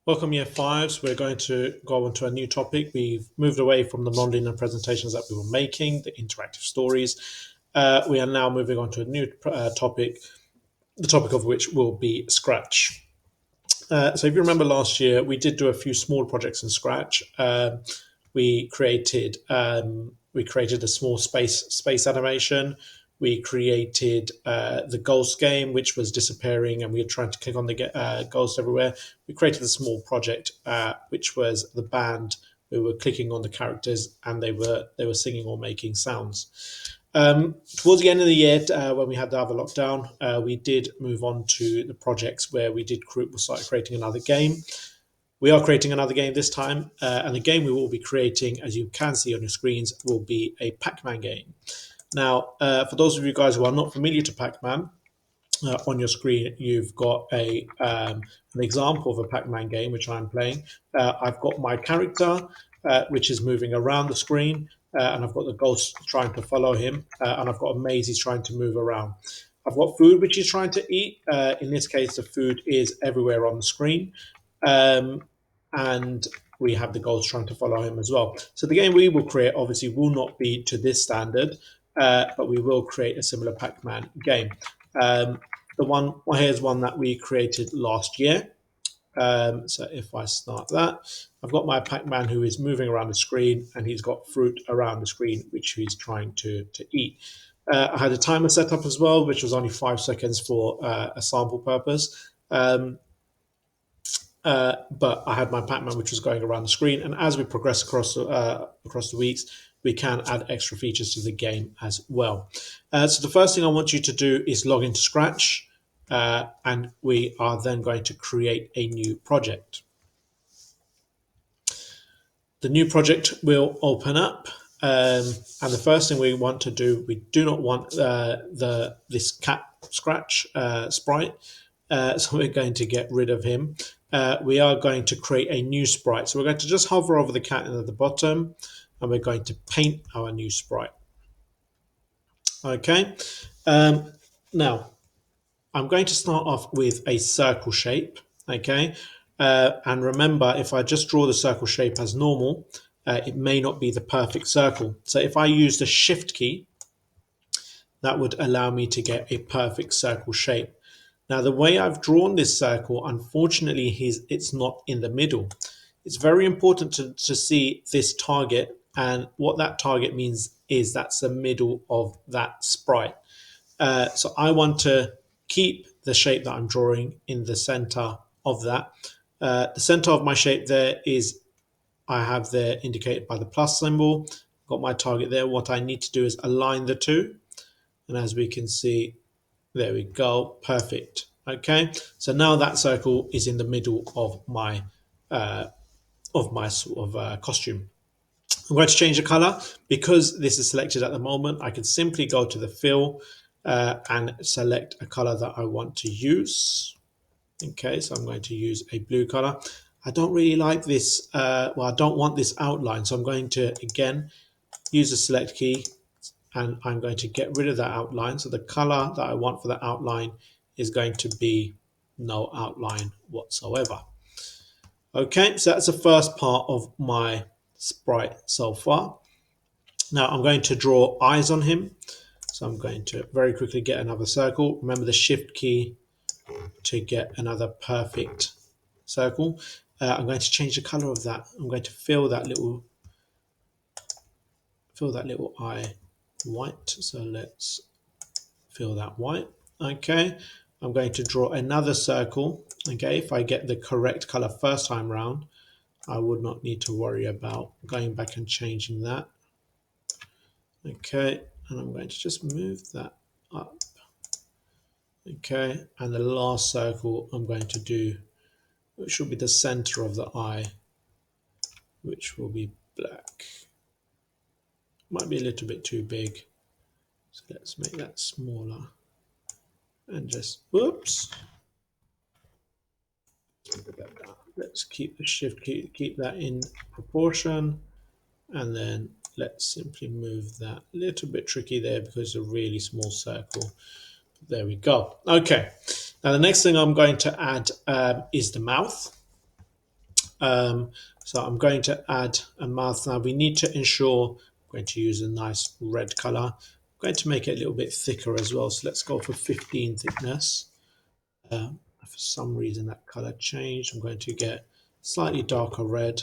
Welcome year fives. We're going to go on to a new topic. We've moved away from the non-linear presentations that we were making, the interactive stories. We are now moving on to a new topic, the topic of which will be Scratch. So if you remember last year, we did do a few small projects in Scratch. We created a small space animation. We created the ghost game, which was disappearing, and we were trying to click on the ghost everywhere. We created a small project, which was the band. We were clicking on the characters, and they were singing or making sounds. Towards the end of the year, when we had the other lockdown, we did move on to the projects where we started creating another game. We are creating another game this time, and the game we will be creating, as you can see on your screens, will be a Pacman game. Now, for those of you guys who are not familiar to Pacman, on your screen you've got an example of a Pac-Man game which I'm playing. I've got my character which is moving around the screen, and I've got the ghost trying to follow him, and I've got a maze he's trying to move around. I've got food which he's trying to eat. In this case, the food is everywhere on the screen, and we have the ghost trying to follow him as well. So the game we will create obviously will not be to this standard, but we will create a similar Pac-Man game. Here's one that we created last year. So if I start that, I've got my Pac-Man who is moving around the screen, and he's got fruit around the screen which he's trying to eat. I had a timer set up as well, which was only 5 seconds for a sample purpose. But I had my Pac-Man which was going around the screen, and as we progress across the weeks, we can add extra features to the game as well. So the first thing I want you to do is log into Scratch, and we are then going to create a new project. The new project will open up, and the first thing we want to do, we do not want this cat Scratch sprite, so we're going to get rid of him. We are going to create a new sprite. So we're going to just hover over the cat at the bottom, and we're going to paint our new sprite. Okay. Now, I'm going to start off with a circle shape. Okay. And remember, if I just draw the circle shape as normal, it may not be the perfect circle. So if I use the Shift key, that would allow me to get a perfect circle shape. Now, the way I've drawn this circle, unfortunately, it's not in the middle. It's very important to see this target, and what that target means is that's the middle of that sprite. So I want to keep the shape that I'm drawing in the center of that. The center of my shape there is, I have there indicated by the plus symbol. Got my target there. What I need to do is align the two. And as we can see, there we go, perfect. Okay, so now that circle is in the middle of my costume. I'm going to change the color. Because this is selected at the moment, I can simply go to the fill and select a color that I want to use. Okay, so I'm going to use a blue color. I don't really like this, I don't want this outline, so I'm going to again use the select key, and I'm going to get rid of that outline. So the color that I want for the outline is going to be no outline whatsoever. Okay, so that's the first part of my sprite so far. Now I'm going to draw eyes on him. So I'm going to very quickly get another circle. Remember the Shift key to get another perfect circle. I'm going to change the color of that. I'm going to fill that little eye white. So let's fill that white. Okay, I'm going to draw another circle. Okay, if I get the correct color first time round, I would not need to worry about going back and changing that. Okay, and I'm going to just move that up. Okay, and the last circle I'm going to do, which will be the center of the eye, which will be black. Might be a little bit too big, so let's make that smaller and just whoops. Let's keep the Shift key, keep that in proportion, and then let's simply move that. A little bit tricky there because it's a really small circle. There we go. Okay, now the next thing I'm going to add is the mouth. So I'm going to add a mouth now. We need to ensure I'm going to use a nice red color. I'm going to make it a little bit thicker as well. So let's go for 15 thickness. For some reason that color changed. I'm going to get slightly darker red,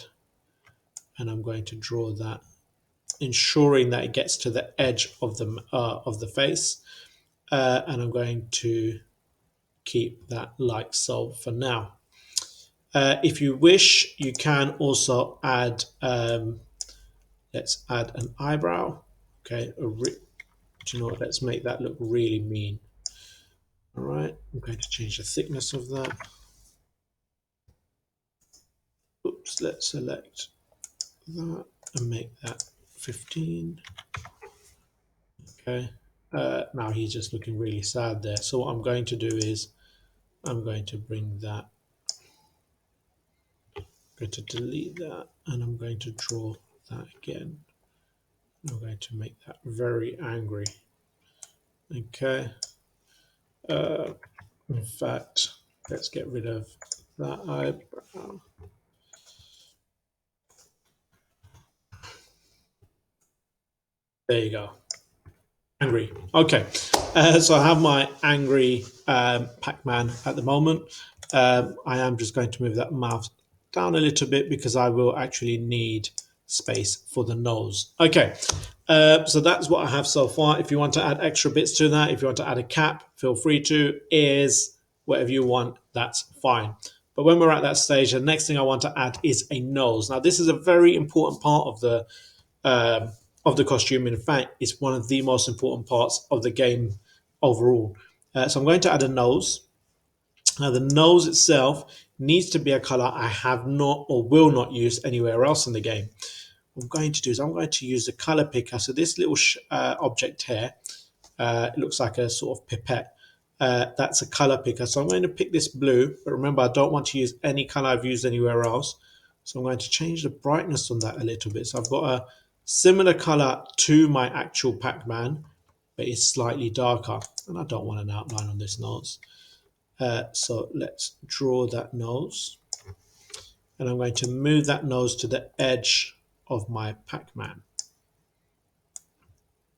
and I'm going to draw that, ensuring that it gets to the edge of the face. And I'm going to keep that like so for now. If you wish, you can also add, let's add an eyebrow. Okay, do you know what? Let's make that look really mean. All right, I'm going to change the thickness of that. Oops, let's select that and make that 15. Okay, now he's just looking really sad there. So what I'm going to do is I'm going to bring that, I'm going to delete that, and I'm going to draw that again. I'm going to make that very angry. Okay. In fact, let's get rid of that eyebrow. There you go. Angry. Okay. So I have my angry Pac-Man at the moment. I am just going to move that mouth down a little bit because I will actually need space for the nose. Okay. So that's what I have so far. If you want to add extra bits to that, if you want to add a cap, feel free to. Ears, whatever you want, that's fine. But when we're at that stage, the next thing I want to add is a nose. Now, this is a very important part of the costume. In fact, it's one of the most important parts of the game overall. So I'm going to add a nose. Now, the nose itself needs to be a color I have not or will not use anywhere else in the game. What I'm going to do is I'm going to use the color picker. So this little object here, it looks like a sort of pipette. That's a color picker. So I'm going to pick this blue, but remember, I don't want to use any color I've used anywhere else. So I'm going to change the brightness on that a little bit. So I've got a similar color to my actual Pac-Man, but it's slightly darker. And I don't want an outline on this nose. So let's draw that nose. And I'm going to move that nose to the edge of my Pac-Man.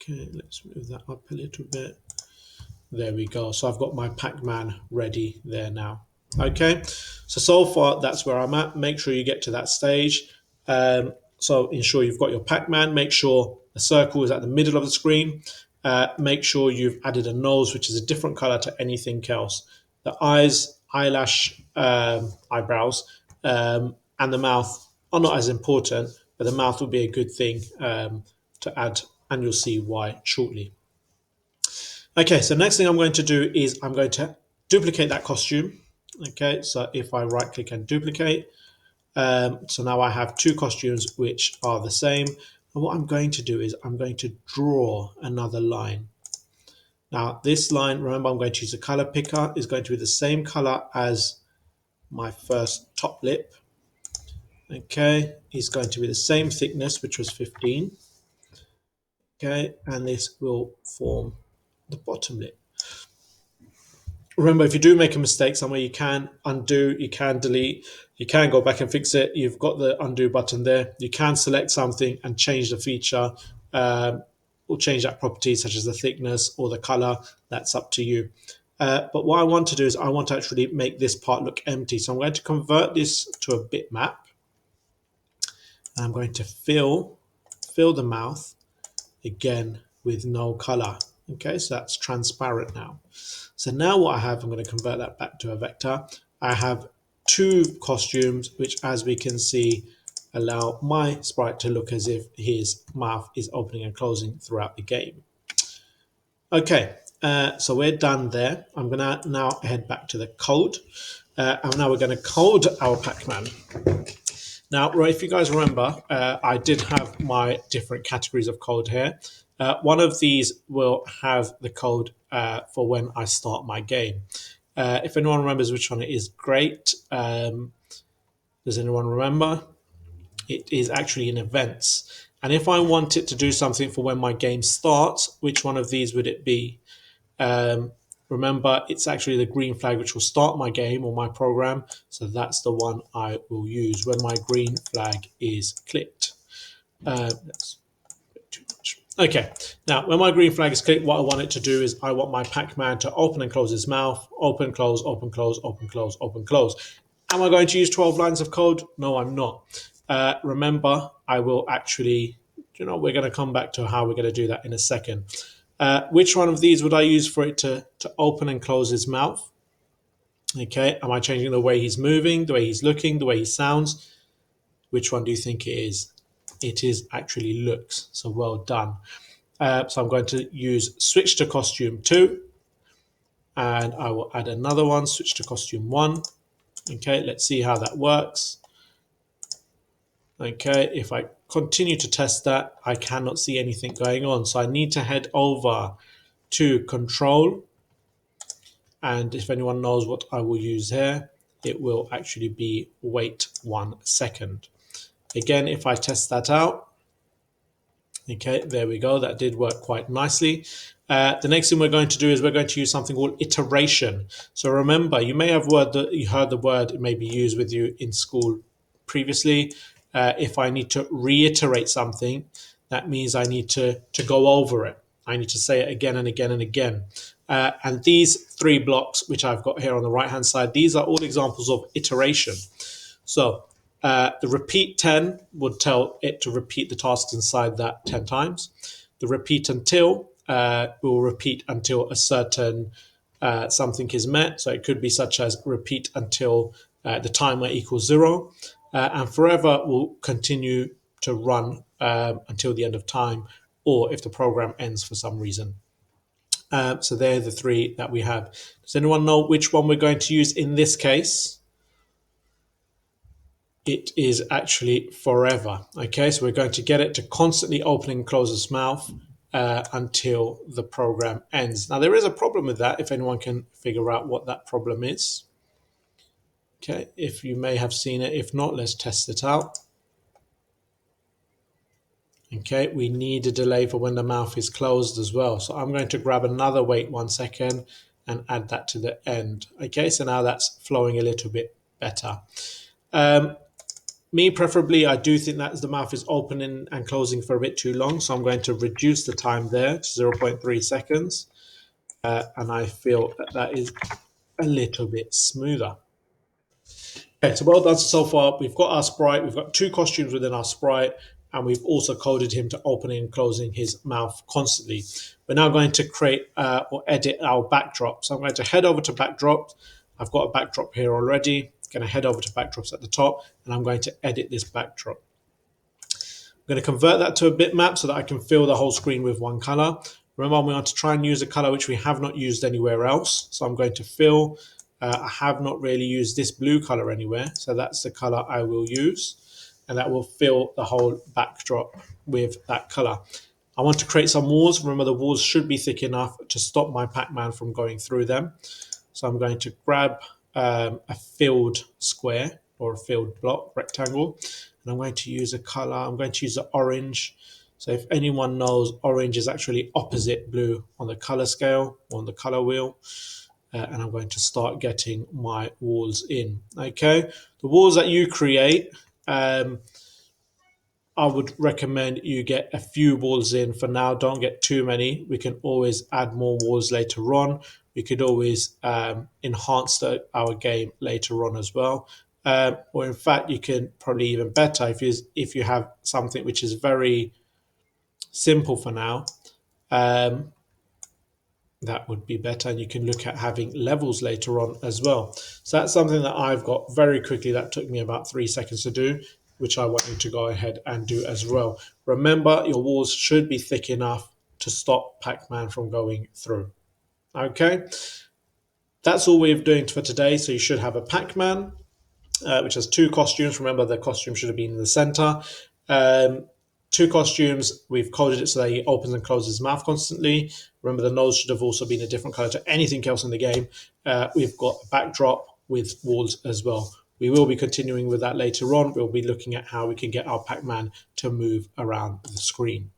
Okay, let's move that up a little bit. There we go. So I've got my Pac-Man ready there now. Okay, so far that's where I'm at. Make sure you get to that stage. So ensure you've got your Pac-Man. Make sure the circle is at the middle of the screen. Make sure you've added a nose, which is a different color to anything else. The eyes, eyelash, eyebrows, and the mouth are not as important, but the mouth will be a good thing to add, and you'll see why shortly. Okay, so next thing I'm going to do is I'm going to duplicate that costume. Okay, so if I right click and duplicate, so now I have two costumes which are the same. And what I'm going to do is I'm going to draw another line. Now this line, remember I'm going to use a color picker, is going to be the same color as my first top lip. Okay, it's going to be the same thickness, which was 15. Okay, and this will form the bottom lip. Remember, if you do make a mistake somewhere, you can undo, you can delete, you can go back and fix it. You've got the undo button there. You can select something and change the feature or change that property, such as the thickness or the color. That's up to you. But what I want to do is I want to actually make this part look empty. So I'm going to convert this to a bitmap. And I'm going to fill the mouth again with no color. Okay, so that's transparent now. So now what I have, I'm going to convert that back to a vector. I have two costumes, which as we can see, allow my sprite to look as if his mouth is opening and closing throughout the game. Okay, so we're done there. I'm going to now head back to the code. And now we're going to code our Pac-Man. Now, if you guys remember, I did have my different categories of code here. One of these will have the code for when I start my game. If anyone remembers which one it is, great. Does anyone remember? It is actually in events. And if I want it to do something for when my game starts, which one of these would it be? Remember, it's actually the green flag which will start my game or my program. So that's the one I will use when my green flag is clicked. That's too much. Okay, now when my green flag is clicked, what I want it to do is I want my Pacman to open and close his mouth, open, close, open, close, open, close, open, close. Am I going to use 12 lines of code? No, I'm not. Remember, I will actually, we're going to come back to how we're going to do that in a second. Which one of these would I use for it to open and close his mouth? Okay, am I changing the way he's moving, the way he's looking, the way he sounds? Which one do you think it is? It is actually looks. So well done. So I'm going to use switch to costume 2. And I will add another one, switch to costume 1. Okay, let's see how that works. Okay, if I continue to test that, I cannot see anything going on. So I need to head over to control. And if anyone knows what I will use here, it will actually be wait 1 second. Again, if I test that out, okay, there we go. That did work quite nicely. The next thing we're going to do is we're going to use something called iteration. So remember, you may have you heard the word, it may be used with you in school previously. If I need to reiterate something, that means I need to go over it. I need to say it again and again and again. And these 3 blocks, which I've got here on the right-hand side, these are all examples of iteration. So the repeat 10 would tell it to repeat the tasks inside that 10 times. The repeat until will repeat until a certain something is met. So it could be such as repeat until the timer equals 0. And forever will continue to run until the end of time, or if the program ends for some reason. So they're the 3 that we have. Does anyone know which one we're going to use in this case? It is actually forever. Okay, so we're going to get it to constantly open and close its mouth until the program ends. Now, there is a problem with that, if anyone can figure out what that problem is. Okay, if you may have seen it. If not, let's test it out. Okay, we need a delay for when the mouth is closed as well. So I'm going to grab another wait 1 second and add that to the end. Okay, so now that's flowing a little bit better. Me, preferably, I do think that the mouth is opening and closing for a bit too long. So I'm going to reduce the time there to 0.3 seconds. And I feel that that is a little bit smoother. Okay, so well done so far. We've got our sprite. We've got 2 costumes within our sprite. And we've also coded him to opening and closing his mouth constantly. We're now going to create or edit our backdrop. So I'm going to head over to backdrop. I've got a backdrop here already. I'm going to head over to backdrops at the top, and I'm going to edit this backdrop. I'm going to convert that to a bitmap so that I can fill the whole screen with one color. Remember, we want to try and use a color which we have not used anywhere else. So I'm going to fill. I have not really used this blue color anywhere, so that's the color I will use. And that will fill the whole backdrop with that color. I want to create some walls. Remember, the walls should be thick enough to stop my Pacman from going through them. So I'm going to grab a filled square or a filled block, rectangle, and I'm going to use a color. I'm going to use the orange. So if anyone knows, orange is actually opposite blue on the color scale, on the color wheel. And I'm going to start getting my walls in. Okay, the walls that you create, I would recommend you get a few walls in for now. Don't get too many. We can always add more walls later on. We could always enhance our game later on as well. Or in fact, you can probably even better if you have something which is very simple for now. That would be better, and you can look at having levels later on as well. So that's something that I've got very quickly. That took me about 3 seconds to do, which I want you to go ahead and do as well. Remember, your walls should be thick enough to stop Pacman from going through. Okay, that's all we're doing for today. So you should have a Pacman, which has 2 costumes. Remember, the costume should have been in the center. 2 costumes, we've coded it so that he opens and closes his mouth constantly. Remember, the nose should have also been a different color to anything else in the game. We've got a backdrop with walls as well. We will be continuing with that later on. We'll be looking at how we can get our Pacman to move around the screen.